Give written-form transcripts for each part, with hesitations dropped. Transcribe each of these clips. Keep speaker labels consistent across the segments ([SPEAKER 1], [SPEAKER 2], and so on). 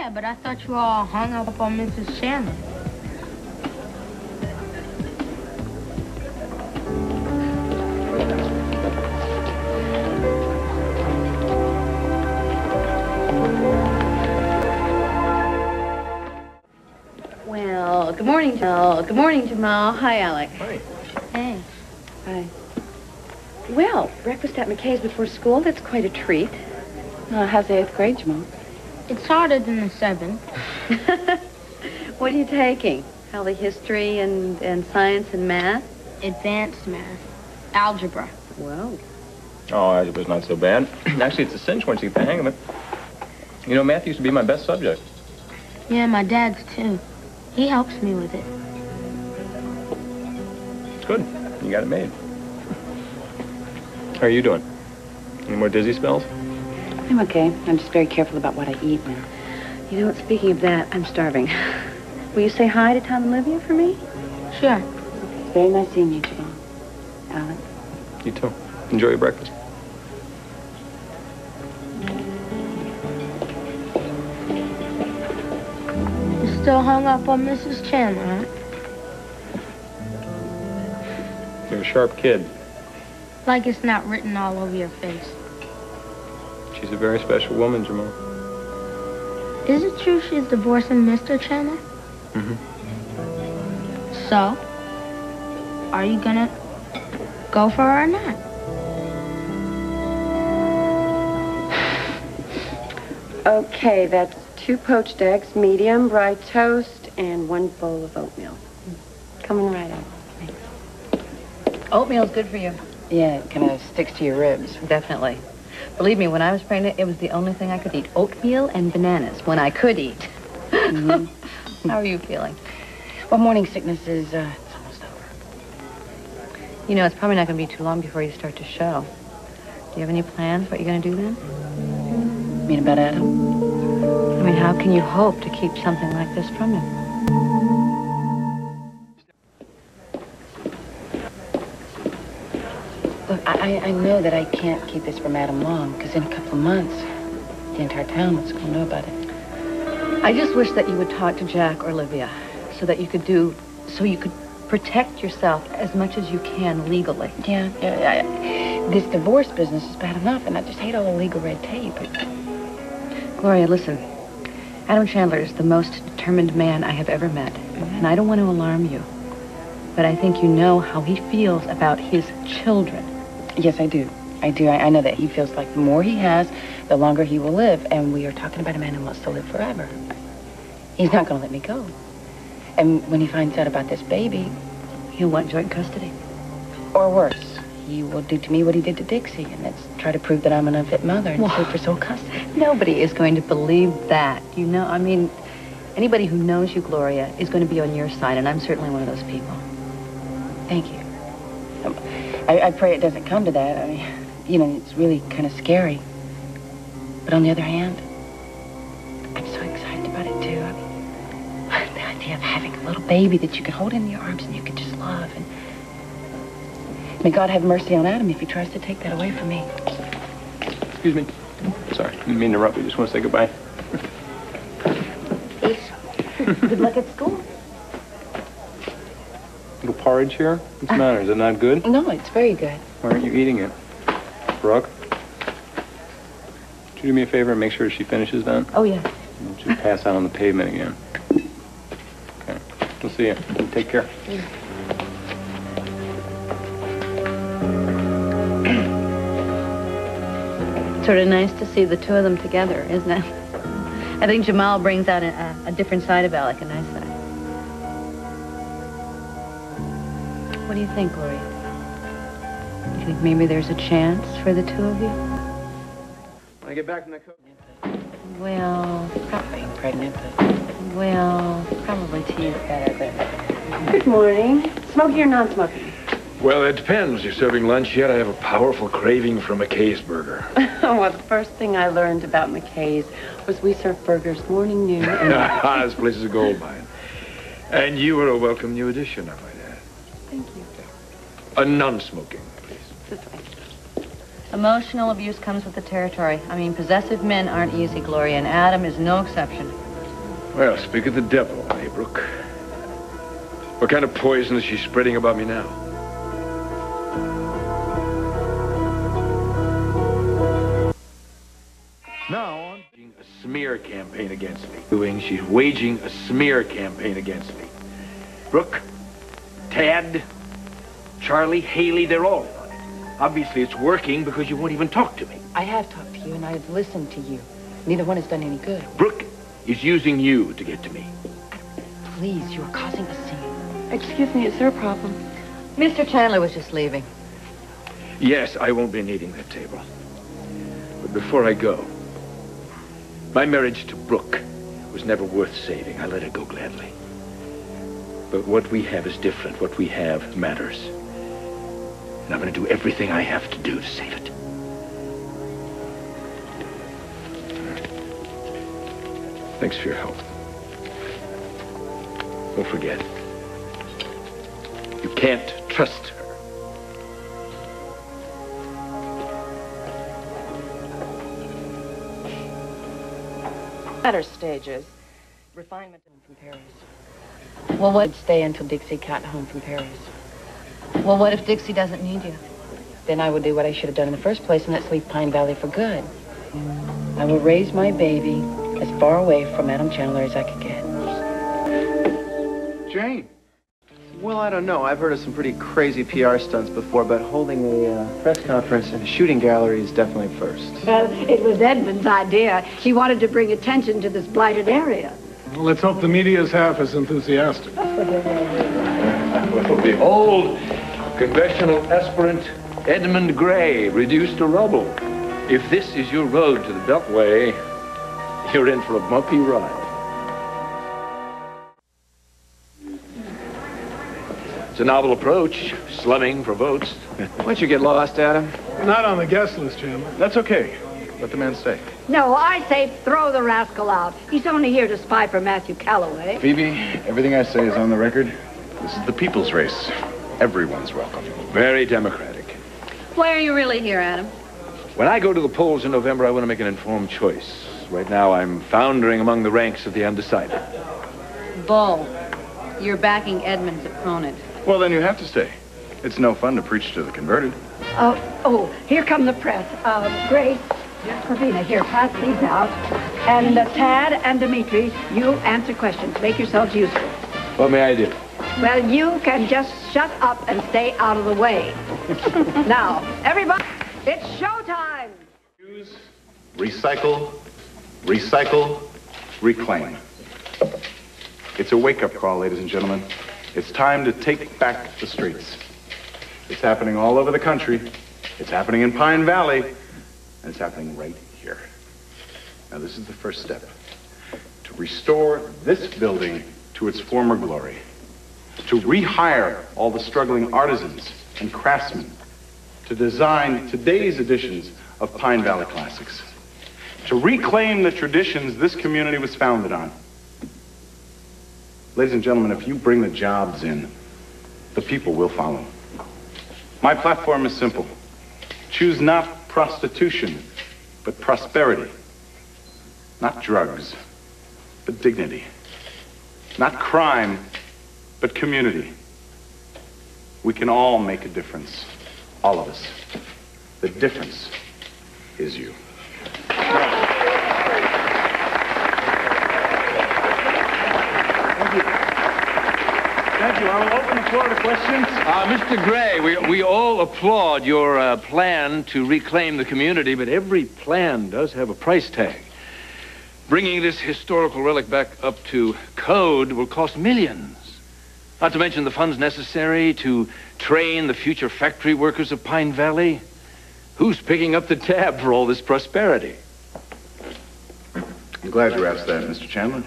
[SPEAKER 1] Yeah, but I thought you were all hung up on Mrs. Chandler.
[SPEAKER 2] Well, good morning, Jamal. Good morning, Jamal. Hi, Alec.
[SPEAKER 3] Hi.
[SPEAKER 2] Hey. Hi. Well, breakfast at McKay's before school, that's quite a treat. How's the 8th grade, Jamal?
[SPEAKER 1] It's harder than the 7th.
[SPEAKER 2] What are you taking? Probably history and science and math?
[SPEAKER 1] Advanced math. Algebra.
[SPEAKER 2] Whoa.
[SPEAKER 3] Oh, algebra's not so bad. Actually, it's a cinch once you get the hang of it. You know, math used to be my best subject.
[SPEAKER 1] Yeah, my dad's too. He helps me with it.
[SPEAKER 3] It's good. You got it made. How are you doing? Any more dizzy spells?
[SPEAKER 2] I'm okay. I'm just very careful about what I eat now. You know what, speaking of that, I'm starving. Will you say hi to Tom and Olivia for me?
[SPEAKER 1] Sure.
[SPEAKER 2] It's very nice seeing you, Jamal. Alec.
[SPEAKER 3] You too. Enjoy your breakfast.
[SPEAKER 1] You're still hung up on Mrs. Chandler, huh?
[SPEAKER 3] You're a sharp kid.
[SPEAKER 1] Like it's not written all over your face.
[SPEAKER 3] She's a very special woman, Jamal.
[SPEAKER 1] Is it true she's divorcing Mr. Chandler?
[SPEAKER 3] Mm-hmm.
[SPEAKER 1] So, are you gonna go for her or not?
[SPEAKER 2] Okay, that's 2 poached eggs, medium, rye toast, and 1 bowl of oatmeal. Coming right up. Thanks.
[SPEAKER 4] Oatmeal's good for you.
[SPEAKER 2] Yeah, it kind of sticks to your ribs.
[SPEAKER 4] Definitely. Believe me, when I was pregnant, it was the only thing I could eat. Oatmeal and bananas, when I could eat.
[SPEAKER 2] Mm-hmm.
[SPEAKER 4] How are you feeling?
[SPEAKER 2] Well, morning sickness is, it's almost over.
[SPEAKER 4] You know, it's probably not going to be too long before you start to show. Do you have any plans what you're going to do then?
[SPEAKER 2] You mean about Adam?
[SPEAKER 4] I mean, how can you hope to keep something like this from him?
[SPEAKER 2] Look, I know that I can't keep this from Adam long, because in a couple of months, the entire town is going to know about it.
[SPEAKER 4] I just wish that you would talk to Jack or Olivia so you could protect yourself as much as you can legally.
[SPEAKER 2] Yeah. This divorce business is bad enough, and I just hate all the legal red tape.
[SPEAKER 4] Gloria, listen. Adam Chandler is the most determined man I have ever met, and I don't want to alarm you, but I think you know how he feels about his children.
[SPEAKER 2] Yes, I do. I know that he feels like the more he has, the longer he will live, and we are talking about a man who wants to live forever. He's not going to let me go. And when he finds out about this baby,
[SPEAKER 4] he'll want joint custody.
[SPEAKER 2] Or worse, he will do to me what he did to Dixie, and that's try to prove that I'm an unfit mother and sue for sole custody.
[SPEAKER 4] Nobody is going to believe that. You know, I mean, anybody who knows you, Gloria, is going to be on your side, and I'm certainly one of those people.
[SPEAKER 2] Thank you. I pray it doesn't come to that. I mean, you know, it's really kind of scary. But on the other hand, I'm so excited about it, too. I mean, the idea of having a little baby that you can hold in your arms and you can just love. And may God have mercy on Adam if he tries to take that away from me.
[SPEAKER 3] Excuse me. Sorry, didn't mean to interrupt you. Just want to say goodbye.
[SPEAKER 4] Peace. Good luck at school.
[SPEAKER 3] Little porridge here? What's the matter? Is it not good?
[SPEAKER 2] No, it's very good.
[SPEAKER 3] Why aren't you eating it? Brooke? Would you do me a favor and make sure she finishes that?
[SPEAKER 4] Oh, yeah.
[SPEAKER 3] And she'll pass out on the pavement again. Okay. We'll see you. Take care.
[SPEAKER 4] Yeah. Sort of nice to see the two of them together, isn't it? I think Jamal brings out a different side of Alec, a nice side. What do you think, Gloria? Do you think maybe there's a chance for the two of you?
[SPEAKER 3] When I get back from the cook.
[SPEAKER 4] Well,
[SPEAKER 2] Being pregnant,
[SPEAKER 4] probably tea is better, but...
[SPEAKER 2] Good morning. Smoky or non-smoky?
[SPEAKER 5] Well, it depends. You're serving lunch yet? I have a powerful craving for McKay's burger.
[SPEAKER 2] Well, the first thing I learned about McKay's was we serve burgers morning, noon, and night.
[SPEAKER 5] This place is a gold mine. And you are a welcome new addition, I might add.
[SPEAKER 2] Thank you.
[SPEAKER 5] A non-smoking, please.
[SPEAKER 2] This way.
[SPEAKER 4] emotional abuse comes with the territory. I mean, possessive men aren't easy, Gloria, and Adam is no exception.
[SPEAKER 5] Well, speak of the devil, eh, Brooke? What kind of poison is she spreading about me now? Now, a smear campaign against me. She's waging a smear campaign against me. Brooke, Tad, Charlie, Hayley, they're all on it. Obviously, it's working because you won't even talk to me.
[SPEAKER 2] I have talked to you, and I've listened to you. Neither one has done any good.
[SPEAKER 5] Brooke is using you to get to me.
[SPEAKER 2] Please, you are causing a scene.
[SPEAKER 4] Excuse me, is there a problem? Mr. Chandler was just leaving.
[SPEAKER 5] Yes, I won't be needing that table. But before I go, my marriage to Brooke was never worth saving. I let it go gladly. But what we have is different. What we have matters. And I'm going to do everything I have to do to save it. Thanks for your help. Don't forget, you can't trust her.
[SPEAKER 2] Latter stages, refinement from Paris. Well, what? Stay until Dixie got home from Paris.
[SPEAKER 4] Well, what if Dixie doesn't need you?
[SPEAKER 2] Then I would do what I should have done in the first place, and that's leave Pine Valley for good. I will raise my baby as far away from Adam Chandler as I could get.
[SPEAKER 6] Jane. Well, I don't know. I've heard of some pretty crazy PR stunts before, but holding a press conference in a shooting gallery is definitely a first.
[SPEAKER 7] Well, it was Edmund's idea. He wanted to bring attention to this blighted area.
[SPEAKER 8] Well, let's hope the media's half as enthusiastic.
[SPEAKER 5] Well, behold, congressional aspirant Edmund Grey, reduced to rubble. If this is your road to the Beltway, you're in for a bumpy ride. It's a novel approach, slumming for votes.
[SPEAKER 6] Why don't you get lost, Adam?
[SPEAKER 8] Not on the guest list, Chandler.
[SPEAKER 3] That's okay. Let the man stay.
[SPEAKER 7] No, I say throw the rascal out. He's only here to spy for Matthew Calloway.
[SPEAKER 9] Phoebe, everything I say is on the record. This is the people's race. Everyone's welcome.
[SPEAKER 5] Very democratic.
[SPEAKER 4] Why are you really here, Adam?
[SPEAKER 5] When I go to the polls in November, I want to make an informed choice. Right now, I'm foundering among the ranks of the undecided.
[SPEAKER 4] Bull. You're backing Edmund's opponent.
[SPEAKER 9] Well, then you have to stay. It's no fun to preach to the converted.
[SPEAKER 7] Here come the press. Grace, Corvina, here, pass these out. And Tad and Dimitri, you answer questions. Make yourselves useful.
[SPEAKER 5] What may I do?
[SPEAKER 7] Well, you can just shut up and stay out of the way. Now, everybody, it's showtime!
[SPEAKER 9] Use, recycle, recycle, reclaim. It's a wake-up call, ladies and gentlemen. It's time to take back the streets. It's happening all over the country. It's happening in Pine Valley. And it's happening right here. Now, this is the first step. To restore this building to its former glory. To rehire all the struggling artisans and craftsmen. To design today's editions of Pine Valley Classics. To reclaim the traditions this community was founded on. Ladies and gentlemen, if you bring the jobs in, the people will follow. My platform is simple. Choose not prostitution, but prosperity. Not drugs, but dignity. Not crime, but community. We can all make a difference. All of us. The difference is you. Thank you. I will open the floor to questions.
[SPEAKER 5] Mr. Gray, we all applaud your plan to reclaim the community, but every plan does have a price tag. Bringing this historical relic back up to code will cost millions. Not to mention the funds necessary to train the future factory workers of Pine Valley. Who's picking up the tab for all this prosperity?
[SPEAKER 9] I'm glad you asked that, Mr. Chandler.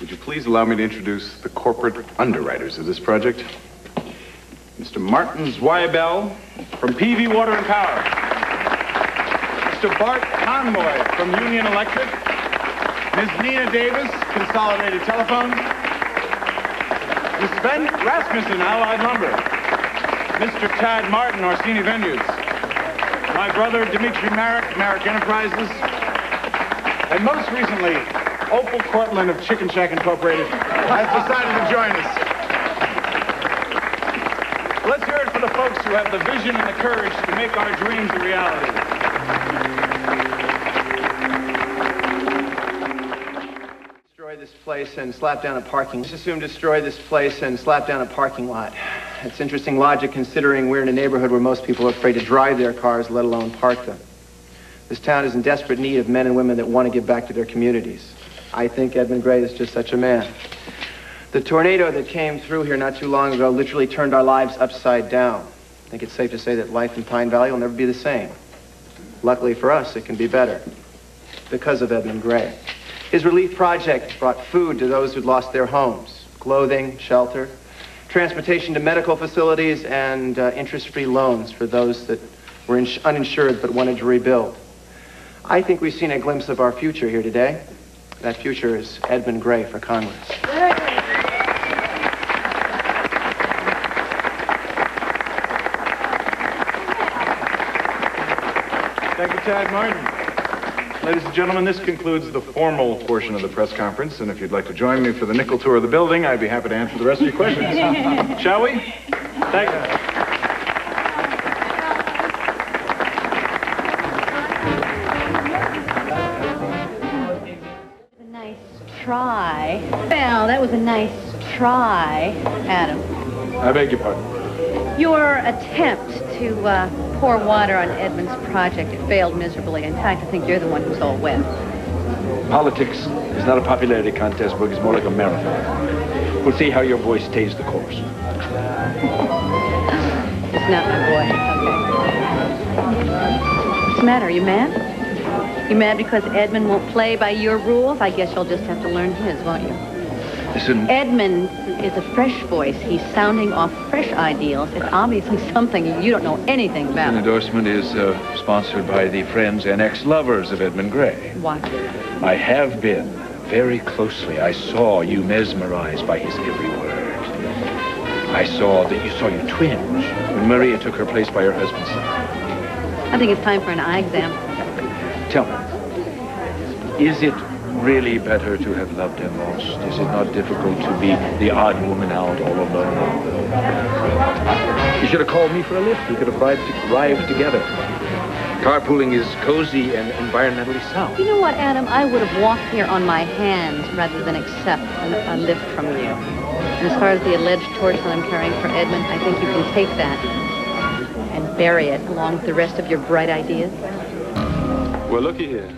[SPEAKER 9] Would you please allow me to introduce the corporate underwriters of this project? Mr. Martin Zweibel from PV Water and Power. Mr. Bart Conboy from Union Electric. Ms. Nina Davis, Consolidated Telephone. Ms. Sven Rasmussen, Allied Lumber. Mr. Tad Martin, Orsini Venues. My brother, Dimitri Marek, Marek Enterprises. And most recently, Opal Cortlandt of Chicken Shack Incorporated has decided to join us. Let's hear it for the folks who have the vision and the courage to make our dreams a reality.
[SPEAKER 6] Destroy this place and slap down a parking. Let's assume destroy this place and slap down a parking lot. It's interesting logic considering we're in a neighborhood where most people are afraid to drive their cars, let alone park them. This town is in desperate need of men and women that want to give back to their communities. I think Edmund Grey is just such a man. The tornado that came through here not too long ago literally turned our lives upside down. I think it's safe to say that life in Pine Valley will never be the same. Luckily for us, it can be better because of Edmund Grey. His relief project brought food to those who'd lost their homes, clothing, shelter, transportation to medical facilities, and interest-free loans for those that were uninsured but wanted to rebuild. I think we've seen a glimpse of our future here today. That future is Edmund Grey for Congress.
[SPEAKER 9] Thank you, Tad Martin. Ladies and gentlemen, this concludes the formal portion of the press conference, and if you'd like to join me for the nickel tour of the building, I'd be happy to answer the rest of your questions. Shall we? Thank you.
[SPEAKER 4] Try. Well, that was a nice try, Adam.
[SPEAKER 9] I beg your pardon.
[SPEAKER 4] Your attempt to pour water on Edmund's project, it failed miserably. In fact, I think you're the one who's all wet.
[SPEAKER 5] Politics is not a popularity contest, Brooke. It's more like a marathon. We'll see how your boy stays the course.
[SPEAKER 4] It's not my boy. Okay. What's the matter? Are you mad? You mad because Edmund won't play by your rules? I guess you'll just have to learn his, won't you?
[SPEAKER 5] Listen.
[SPEAKER 4] Edmund is a fresh voice. He's sounding off fresh ideals. It's obviously something you don't know anything about.
[SPEAKER 5] An endorsement is sponsored by the friends and ex-lovers of Edmund Grey.
[SPEAKER 4] What?
[SPEAKER 5] I have been very closely. I saw you mesmerized by his every word. I saw that you twinge when Maria took her place by her husband's side.
[SPEAKER 4] I think it's time for an eye exam.
[SPEAKER 5] Tell me, is it really better to have loved and lost? Is it not difficult to be the odd woman out all alone? You should have called me for a lift. We could have arrived together. Carpooling is cozy and environmentally sound.
[SPEAKER 4] You know what, Adam? I would have walked here on my hands rather than accept a lift from you. And as far as the alleged torch that I'm carrying for Edmund, I think you can take that and bury it along with the rest of your bright ideas.
[SPEAKER 5] Well, looky here.